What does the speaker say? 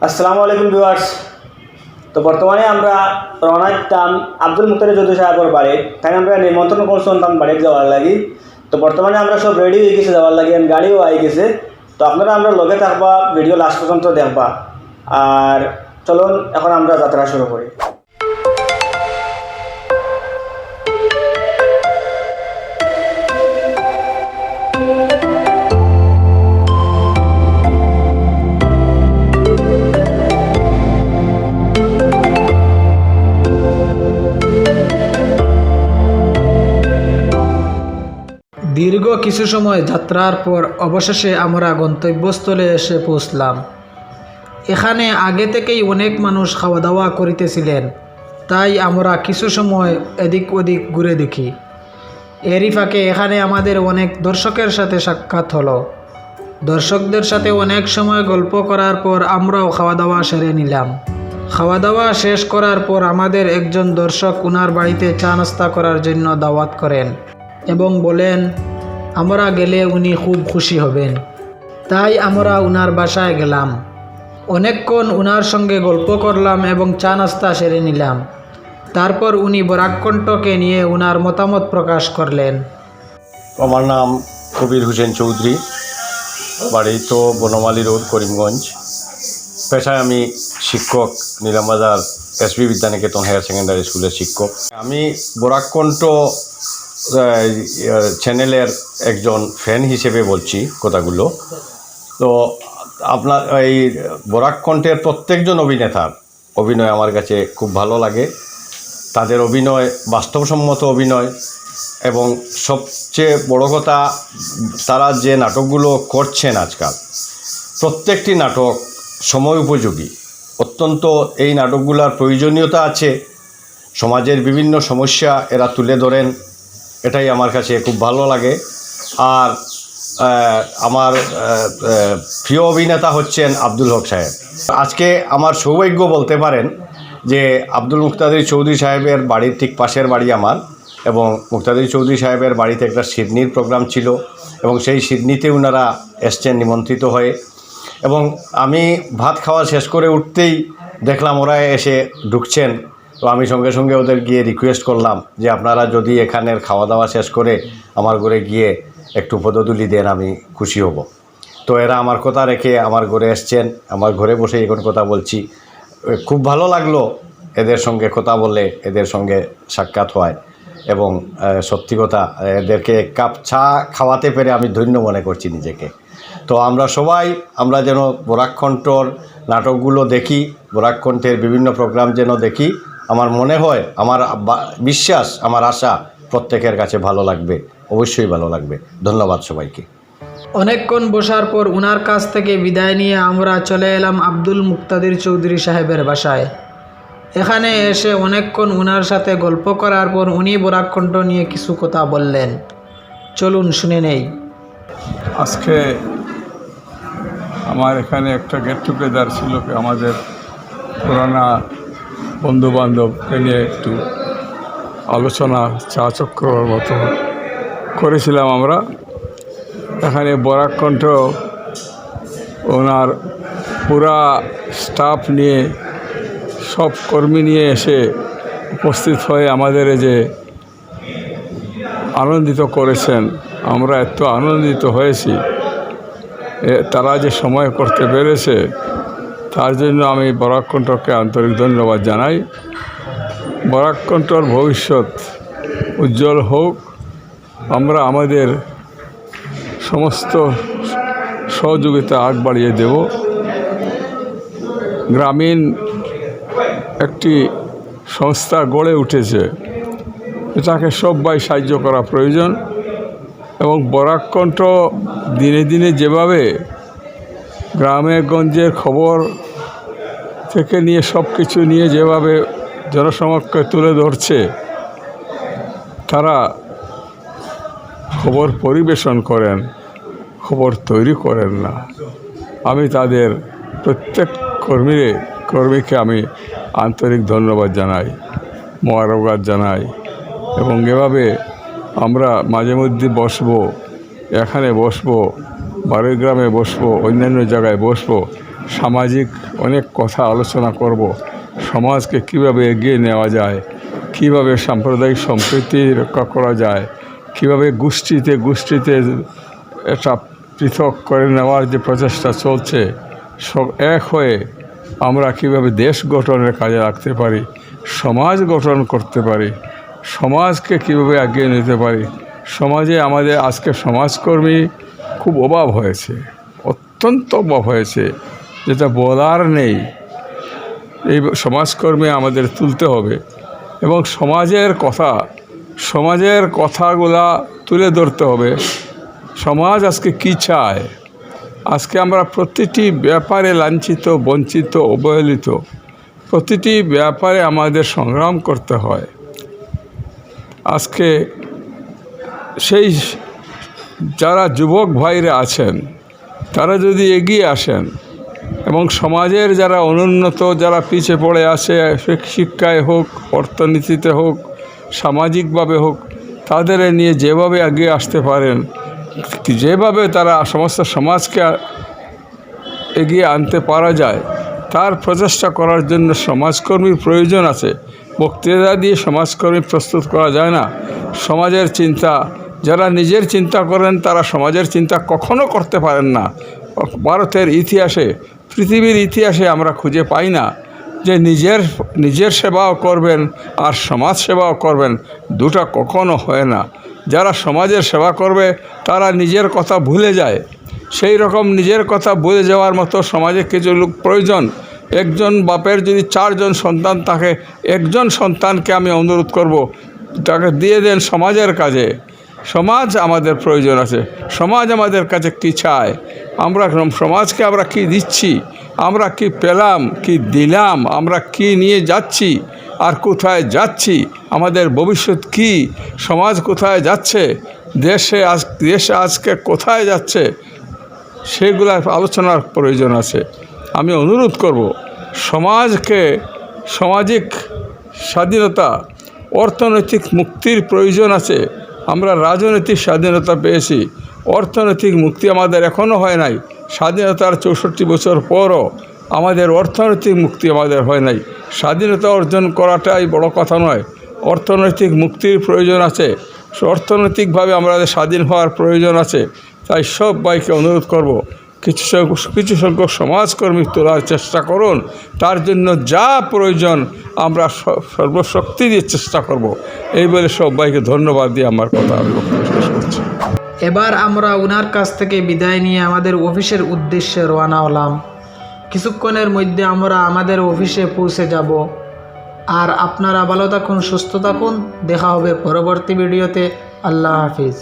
আসসালামু আলাইকুম ভিউয়ার্স। তো বর্তমানে আমরা রওনা দিতাম আব্দুল মুক্তাদির চৌধুরী সাহেবের বাড়ি, তাই আমরা নিমন্ত্রণ করছিলাম বাড়িতে যাওয়ার লাগি। তো বর্তমানে আমরা সব রেডি হয়ে গেছি যাওয়ার লাগি, গাড়িও আই গেছে। তো আপনারা আমরা লগে থাকবা, ভিডিও লাস্ট পর্যন্ত দেখবা। আর চলুন এখন আমরা যাত্রা শুরু করি। দীর্ঘ কিছু সময় যাত্রার পর অবশেষে আমরা গন্তব্যস্থলে এসে পৌঁছলাম। এখানে আগে থেকেই অনেক মানুষ খাওয়া দাওয়া করিতেছিলেন, তাই আমরা কিছু সময় এদিক ওদিক ঘুরে দেখি। এরই ফাঁকে এখানে আমাদের অনেক দর্শকের সাথে সাক্ষাৎ হলো। দর্শকদের সাথে অনেক সময় গল্প করার পর আমরাও খাওয়া দাওয়া সেরে নিলাম। খাওয়া দাওয়া শেষ করার পর আমাদের একজন দর্শক ওনার বাড়িতে চা নাস্তা করার জন্য দাওয়াত করেন এবং বলেন আমরা গেলে উনি খুব খুশি হবেন। তাই আমরা উনার বাসায় গেলাম। অনেকক্ষণ উনার সঙ্গে গল্প করলাম এবং চা নাস্তা সেরে নিলাম। তারপর উনি বরাকণ্ঠকে নিয়ে উনার মতামত প্রকাশ করলেন। আমার নাম কবির হোসেন চৌধুরী, বাড়ি তো বনমালী রোড, করিমগঞ্জ। পেশায় আমি শিক্ষক, Nilambazar SB Vidyaniketan higher secondary স্কুলের শিক্ষক। আমি বরাকণ্ঠ চ্যানেলের একজন ফ্যান হিসেবে বলছি কথাগুলো। তো আপনার এই বরাকণ্ঠের প্রত্যেকজন অভিনেতার অভিনয় আমার কাছে খুব ভালো লাগে। তাদের অভিনয় বাস্তবসম্মত অভিনয়, এবং সবচেয়ে বড় কথা তারা যে নাটকগুলো করছেন আজকাল, প্রত্যেকটি নাটক সময় উপযোগী। অত্যন্ত এই নাটকগুলোর প্রয়োজনীয়তা আছে। সমাজের বিভিন্ন সমস্যা এরা তুলে ধরেন, এটাই আমার কাছে খুব ভালো লাগে। আর আমার প্রিয় অভিনেতা হচ্ছেন আব্দুল হক সাহেব। আজকে আমার সৌভাগ্য বলতে পারেন যে আব্দুল মুক্তাদির চৌধুরী সাহেবের বাড়ির ঠিক পাশের বাড়ি আমার, এবং মুক্তাদির চৌধুরী সাহেবের বাড়িতে একটা সিডনির প্রোগ্রাম ছিল, এবং সেই সিডনিতে ওনারা এসছেন নিমন্ত্রিত হয়ে। এবং আমি ভাত খাওয়া শেষ করে উঠতেই দেখলাম ওরা এসে ঢুকছেন। তো আমি সঙ্গে সঙ্গে ওদের গিয়ে রিকোয়েস্ট করলাম যে আপনারা যদি এখানের খাওয়া দাওয়া শেষ করে আমার ঘরে গিয়ে একটু পদধূলি দেন, আমি খুশি হব। তো এরা আমার কথা রেখে আমার ঘরে এসছেন, আমার ঘরে বসে এখন কথা বলছি। খুব ভালো লাগলো এদের সঙ্গে কথা বলে, এদের সঙ্গে সাক্ষাৎ হয়, এবং সত্যি কথা এদেরকে এক কাপ চা খাওয়াতে পেরে আমি ধন্য মনে করছি নিজেকে। তো আমরা যেন বরাকণ্ঠর নাটকগুলো দেখি, বরাকণ্ঠের বিভিন্ন প্রোগ্রাম যেন দেখি। আমার মনে হয়, আমার বিশ্বাস, আমার আশা প্রত্যেকের কাছে ভালো লাগবে, অবশ্যই ভালো লাগবে। ধন্যবাদ সবাইকে। অনেকক্ষণ বসার পর উনার কাছ থেকে বিদায় নিয়ে আমরা চলে এলাম আব্দুল মুক্তাদির চৌধুরী সাহেবের বাসায়। এখানে এসে অনেকক্ষণ উনার সাথে গল্প করার পর উনি বরাকণ্ঠ নিয়ে কিছু কথা বললেন। চলুন শুনে নেই। আজকে আমার এখানে একটা গেট টুগেদার ছিল, আমাদের পুরানা বন্ধুবান্ধবকে নিয়ে একটু আলোচনা চা চক্রের মতো করেছিলাম আমরা। এখানে বরাকণ্ঠ ওনার পুরা স্টাফ নিয়ে, সব কর্মী নিয়ে এসে উপস্থিত হয়ে আমাদের যে আনন্দিত করেছেন, আমরা এত আনন্দিত হয়েছি। তারা যে সময় করতে পেরেছে তার জন্য আমি বরাকণ্ঠকে আন্তরিক ধন্যবাদ জানাই। বরাকণ্ঠর ভবিষ্যৎ উজ্জ্বল হোক। আমরা আমাদের সমস্ত সহযোগিতা আগ বাড়িয়ে দেব। গ্রামীণ একটি সংস্থা গড়ে উঠেছে, এটাকে সবাই সাহায্য করা প্রয়োজন। এবং বরাকণ্ঠ দিনে দিনে যেভাবে গ্রামে গঞ্জের খবর থেকে নিয়ে সব কিছু নিয়ে যেভাবে জনসমক্ষে তুলে ধরছে, তারা খবর পরিবেশন করেন, খবর তৈরি করেন না। আমি তাদের প্রত্যেক কর্মীকে আমি আন্তরিক ধন্যবাদ জানাই, মোবারকবাদ জানাই। এবং এভাবে আমরা মাঝে মধ্যে বসবো, এখানে বসবো, বাড়ির গ্রামে বসবো, অন্যান্য জায়গায় বসবো, সামাজিক অনেক কথা আলোচনা করব। সমাজকে কিভাবে এগিয়ে নেওয়া যায়, কিভাবে সাম্প্রদায়িক সম্প্রীতি রক্ষা করা যায়, কিভাবে গোষ্ঠীতে এটা পৃথক করে নেওয়ার যে প্রচেষ্টা চলছে, সব এক হয়ে আমরা কিভাবে দেশ গঠনের কাজে রাখতে পারি, সমাজ গঠন করতে পারি, সমাজকে কিভাবে এগিয়ে নিতে পারি। সমাজে আমাদের আজকে সমাজকর্মী খুব অভাব হয়েছে, অত্যন্ত অভাব হয়েছে, যেটা বলার নেই। এই সমাজকর্মী আমাদের তুলতে হবে এবং সমাজের কথাগুলা তুলে ধরতে হবে। সমাজ আজকে কী চায়? আজকে আমরা প্রতিটি ব্যাপারে লাঞ্ছিত, বঞ্চিত, অবহেলিত, প্রতিটি ব্যাপারে আমাদের সংগ্রাম করতে হয়। আজকে সেই যারা যুবক ভাইরা আছেন তারা যদি এগিয়ে আসেন এবং সমাজের যারা অনুন্নত, যারা পিছিয়ে পড়ে আছে, শিক্ষায় হোক, অর্থনীতিতে হোক, সামাজিকভাবে হোক, তাদের নিয়ে যেভাবে এগিয়ে আসতে পারেন, যেভাবে তারা সমস্ত সমাজকে এগিয়ে আনতে পারা যায়, তার প্রচেষ্টা করার জন্য সমাজকর্মীর প্রয়োজন আছে। বক্তৃতা দিয়ে সমাজকর্মী প্রস্তুত করা যায় না। সমাজের চিন্তা, যারা নিজের চিন্তা করেন তারা সমাজের চিন্তা কখনো করতে পারেন না। ভারতের ইতিহাসে, পৃথিবীর ইতিহাসে আমরা খুঁজে পাই না যে নিজের সেবাও করবেন আর সমাজ সেবাও করবেন, দুটা কখনো হয় না। যারা সমাজের সেবা করবে তারা নিজের কথা ভুলে যায়। সেই রকম নিজের কথা ভুলে যাওয়ার মতো সমাজে কিছু লোক প্রয়োজন। একজন বাপের যদি 4 জন সন্তান থাকে, একজন সন্তানকে আমি অনুরোধ করব তাকে দিয়ে দেন সমাজের কাজে। সমাজ আমাদের প্রয়োজন আছে। সমাজ আমাদের কাছে কী চায়, আমরা সমাজকে আমরা কী দিচ্ছি, আমরা কি পেলাম, কি দিলাম, আমরা কি নিয়ে যাচ্ছি আর কোথায় যাচ্ছি, আমাদের ভবিষ্যৎ কি, সমাজ কোথায় যাচ্ছে, দেশ আজকে কোথায় যাচ্ছে, সেগুলো আলোচনার প্রয়োজন আছে। আমি অনুরোধ করব সমাজকে সামাজিক স্বাধীনতা, অর্থনৈতিক মুক্তির প্রয়োজন আছে। আমরা রাজনৈতিক স্বাধীনতা পেয়েছি, অর্থনৈতিক মুক্তি আমাদের এখনও হয় নাই। স্বাধীনতার 64 বছর পরও আমাদের অর্থনৈতিক মুক্তি আমাদের হয় নাই। স্বাধীনতা অর্জন করাটাই বড় কথা নয়, অর্থনৈতিক মুক্তির প্রয়োজন আছে। অর্থনৈতিকভাবে আমাদের স্বাধীন হওয়ার প্রয়োজন আছে। তাই সব ভাইকে অনুরোধ করব কিছু সংখ্যক সমাজকর্মী তোলার চেষ্টা করুন। তার জন্য যা প্রয়োজন আমরা সর্বশক্তি দিয়ে চেষ্টা করব। এই বলে সব ভাইকে ধন্যবাদ দিয়ে আমার কথা আমি শেষ করছি। এবার আমরা ওনার কাছ থেকে বিদায় নিয়ে আমাদের অফিসের উদ্দেশ্যে রওনা হলাম। কিছুক্ষণের মধ্যে আমরা আমাদের অফিসে পৌঁছে যাব। আর আপনারা ভালো থাকুন, সুস্থ থাকুন। দেখা হবে পরবর্তী ভিডিওতে। আল্লাহ হাফিজ।